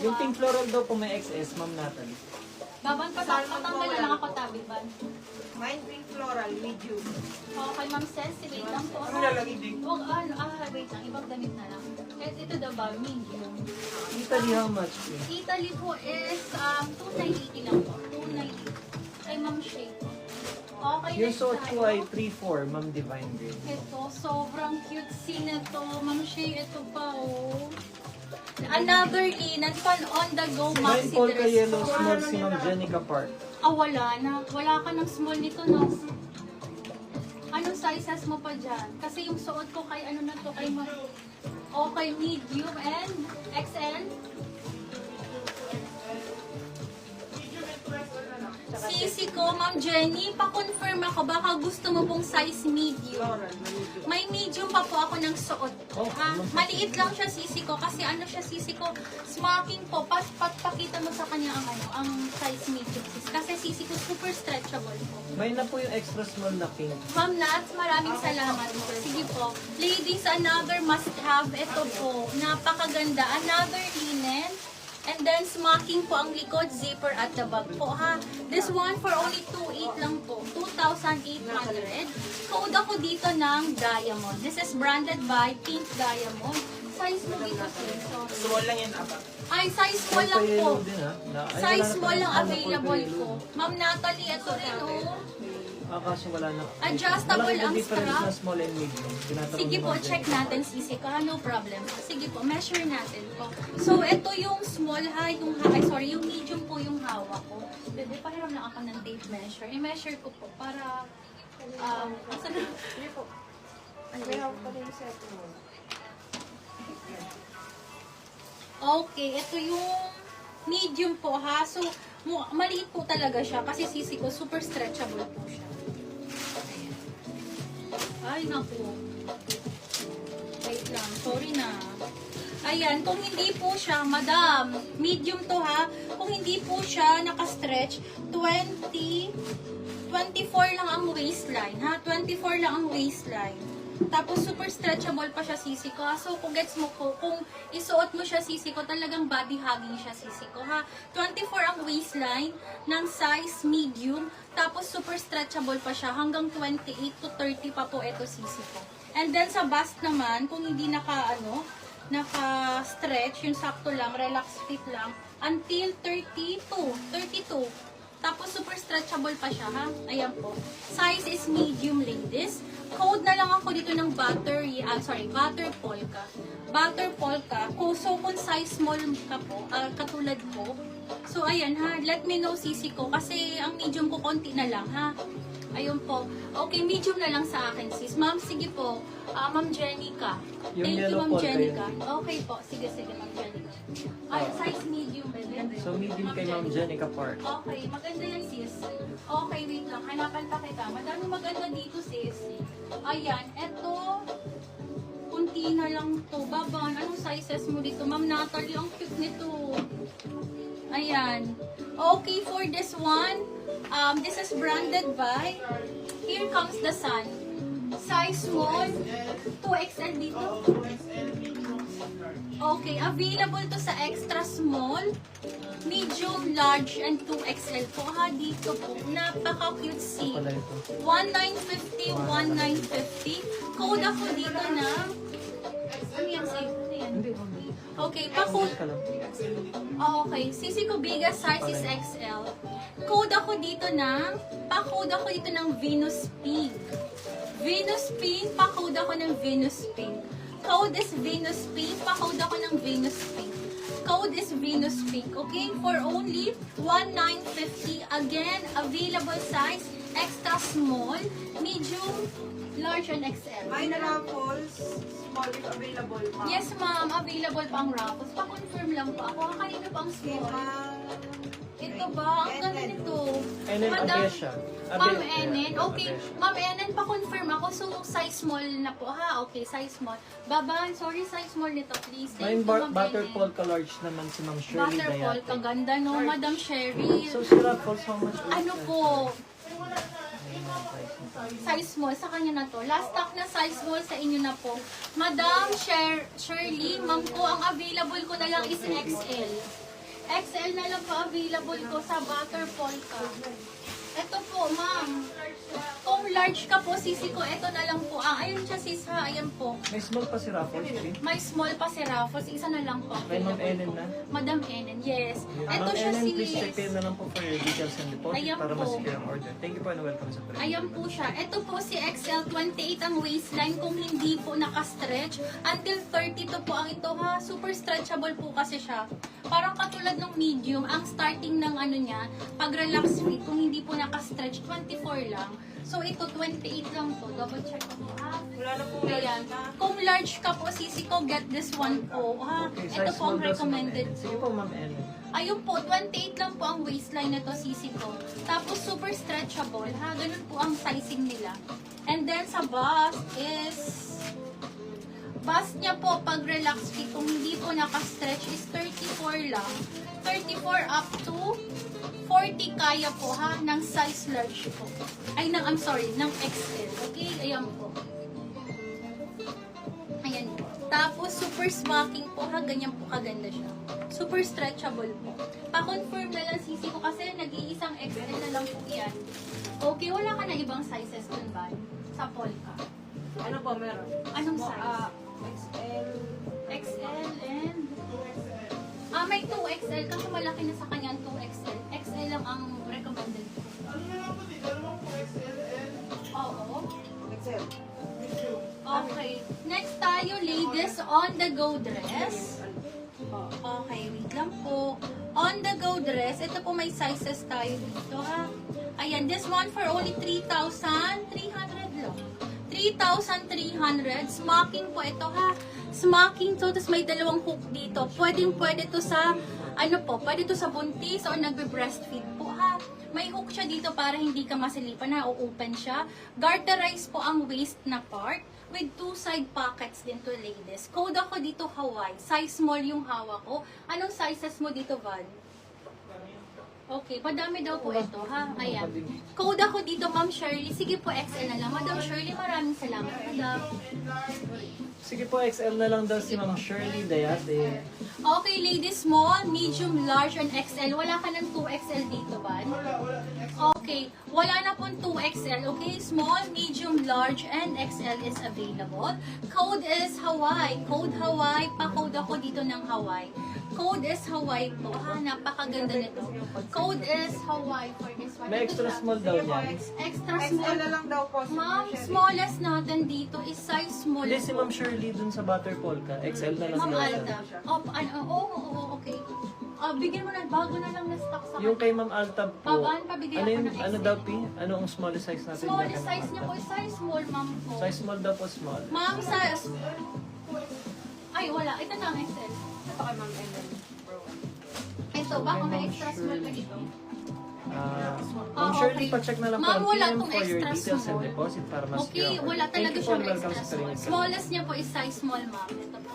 Yung pink floral daw po may XS, Ma'am Natalie. Baban pa sa patanggal na lang ako tabi ba? Mine pink floral, medium. Okay, Ma'am Ceci, wait lang po. Ano lalagay din? Huwag wait lang, ibang damit na lang. Ito daw ba, medium. Italy, how much po? Italy po is 290 lang po. 290. Kay Ma'am Shay po. Okay, Yung next suot ko tayo. ay 3-4, Ma'am Divine Green. Ito, sobrang cute na to. Ma'am Shay, ito pa oh. Another linen, pan on the go Mine maxi polka dress. yellow small si Ma'am Jenica Park. Wala na. Wala ka ng small nito, no? Anong sizes mo pa dyan? Kasi yung suot ko kay ano na to, kay okay, medium and XL. Sisi ko, Ma'am Jenny, pa-confirm ako, baka gusto mo pong size medium. Floral, medium. May medium pa po ako ng suot. Oh, Ha? Maliit lang siya sisi ko kasi ano siya sisi ko, smoking po. Pakita mo sa kanya ang ang size medium sis. Kasi sisi ko super stretchable po. May na po yung extra small na pink. Ma'am Nats, maraming salamat po. Sige po. Ladies, another must have. Ito po. Napakaganda. Another linen. And then, smocking po ang likod, zipper at the back po, ha? This one for only 2,800 lang po. 2,800. Code ako dito ng diamond. This is branded by Pink Diamond. Size mo dito, sis. So, Small lang yan, apa. ay, size small lang Polka po. yellow din, ha? Ay, Size wala na small lang pala. Polka available yellow. ko. Ma'am Natalie, ito rin, oh. Kaso wala na. Adjustable Walang ang difference strap. na small and medium. Tinatanong Sige ni po, Ma'am check Jenica. natin sisi ko. No problem. Sige po, measure natin po. So, ito yung small ha, yung medium po yung hawak ko. Bebe, pahiram lang ako ng tape measure. I-measure ko po para, asan na? Hindi po. May hawak pa rin yung set mo. Okay, ito yung medium po ha. So, maliit po talaga siya kasi sisi ko super stretchable po siya. Ayan. Ay, naku. Wait lang, sorry na. Ayan, kung hindi po siya, madam, medium to ha. Kung hindi po siya nakastretch, 24 lang ang waistline ha. 24 lang ang waistline. Tapos super stretchable pa siya sisi ko. So kung gets mo ko, kung isuot mo siya sisi ko, talagang body hugging siya sisi ko ha. 24 ang waistline ng size medium. Tapos super stretchable pa siya. Hanggang 28 to 30 pa po ito sisi ko. And then sa bust naman, kung hindi naka-stretch, yung sakto lang, relax fit lang, until 32. Tapos super stretchable pa siya ha. Ayan po. Size is medium ladies. Code na lang ako dito ng butter polka. Butter polka. So kung size small ka po, katulad ko. So ayan ha, let me know sisi ko kasi ang medium ko konti na lang ha. Ayun po. Okay, medium na lang sa akin sis. Ma'am, sige po. Ma'am Jenica. Yung Thank you, yellow Ma'am polka Jenica. yun. Okay po. Sige, Ma'am Jenica. Ay, size medium, bebe. So medium kay Ma'am Jenica Park. Okay, maganda yan sis. Okay, wait lang. Hanapan pa kita. Madami maganda dito sis. Ayan, eto. Kunti na lang to. Baban, anong sizes mo dito? Ma'am Natalie, ang cute nito. Ayan. Okay, for this one, this is branded by Here Comes the Sun. Size small, 2XL dito. Okay, available to sa extra small, medium, large, and 2XL po ha dito po. Napaka-cutesy. Pala ito. 1950, 1950. Code ako dito na, ano yan sa'yo? Ano yan? Hindi. Okay, pa-code. Ka lang. Okay, sisi ko biggest size is XL. Code ako dito ng, pa-code ako dito ng Venus Pink. Venus Pink, pa-code ako ng Venus Pink. Code is Venus Pink, pa-code ako ng Venus Pink. Code is Venus Pink, okay? For only 1950. Again, available size, extra small, medium, large, and XL. Mine Ruffles, small if available, ma'am. Yes, ma'am. Available pang Ruffles. Pa-confirm lang po ako. Kanina pang Okay, small. ma'am. Ito ba? Ang ganda nito. Enen Madam, Abesha. Ma'am Enen. Okay. Abesha. Ma'am Enen, pa-confirm ako. So, size small na po. Ha? Okay, size small. Baban, sorry, size small nito, please. May Thank you, Ma'am butter Enen. polka large naman si Ma'am Shirley Butterfall. Dayate. Kaganda, no? Madam Sherry. So si Ruffles, how much? Ano po? Ayun ang price nito. Size small. Sa kanya na to. Last stock na size small sa inyo na po. Madam Shirley, ma'am ko, ang available ko na lang is XL. XL na lang po available ko sa butter polka. Ito po, ma'am. Kung large ka po, sisi ko, ito na lang po. Ayun siya, sis ha. Ayan po. May small pa si Raffles, eh. May small pa si Raffles. Isa na lang po. Kay Ma'am Ellen na. Madam Enen, yes. Ito Ma'am siya, Ellen, please sis. check kayo na lang po for your details and deposit Ayan para po. ma-secure ang order. Thank you po and welcome sa Prime. Ayan po siya. Ito po si XL 28 ang waistline kung hindi po naka-stretch. Until 32 po ang ito ha. Super stretchable po kasi siya. Parang katulad ng medium, ang starting ng ano niya, pag relax fit, kung hindi po naka-stretch, 24 lang. So ito, 28 lang po. Double check ko po ha. Wala na po Ayan. Kung large ka po, sisi ko, get this one po ha. Okay, Ito size po ang small daw si Ma'am recommended Ellen. Sige po. po, Ma'am Ellen. Ayun po, 28 lang po ang waistline nito, sisi ko. Tapos super stretchable, ha? Ganun po ang sizing nila. And then sa bust is, bust niya po pag relax fit, kung hindi po naka-stretch is 34 lang. 34 up to 40 kaya po ha, ng size large po. Ay, I'm sorry, ng XL. Okay, ayan po. Ayan po. Tapos, super smacking po ha. Ganyan po kaganda siya. Super stretchable po. Pa-confirm na lang sisi ko kasi nag-iisang XL na lang po yan. Okay, wala ka na ibang sizes dun ba? Sa polka. Ano ba meron? Anong size? XL. XL and... may 2XL. Kasi malaki na sa kanya ang 2XL. XL lang ang recommended ko. Oo. XL. Okay. Next tayo, ladies, on the go dress. Okay, wait lang po. On the go dress, ito po may sizes tayo dito ha. Ayan, this one for only 3,300 lang. 3,300. Smocking po ito ha. Smocking to, tapos may dalawang hook dito. Pwede to sa, ano po, pwede to sa buntis o nagbe-breastfeed po ha. May hook siya dito para hindi ka masilipan na, o-open siya. Garterize po ang waist na part with 2 side pockets din to, ladies. Code ako dito, Hawaii. Size small yung hawak ko. Anong sizes mo dito, Val? Okay, madami daw po ito, ha? Ayan. Code ako dito, Ma'am Shirley. Sige po, XL na lang. Madam Shirley, maraming salamat, Madam. Sige po, XL na lang daw si Ma'am Shirley Dayate. Okay, ladies, small, medium, large, and XL. Wala ka ng 2XL dito, ba? Okay, wala na pong 2XL. Okay, small, medium, large, and XL is available. Code is Hawaii. Code Hawaii. Pa-code ako dito ng Hawaii. Code is Hawaii po. Ha, napakaganda nito. Code is Hawaii for this one. May extra small daw yan. Extra XL small. na lang daw po. Ma'am, smallest natin dito is size small. Hindi, si Ma'am Shirley dun sa butter polka. XL na lang Ma'am daw Alta. siya. Okay. Bigyan mo na, bago na lang na stock sa Yung kay Ma'am Alta po, Babaan, pabigyan ano, ako yung, ng ano XL. daw, Pi? Ano ang smallest size natin? dyan Smallest kay Ma'am size niya Alta? po is size small, ma'am po. Size small daw po, small. Ma'am, size... Ay, wala. Ito na ang XL. Ito kay Ma'am Ellen. Ito, baka may extra small pa dito. Ma'am Shirley, pa-check na lang po Ma'am, ang wala PM tong for your extra details and small. deposit para mas Okay, wala talaga Thank you po siyang and welcome extra sa small. Perimeter. Smallest niya po is size small, ma'am. Ito po.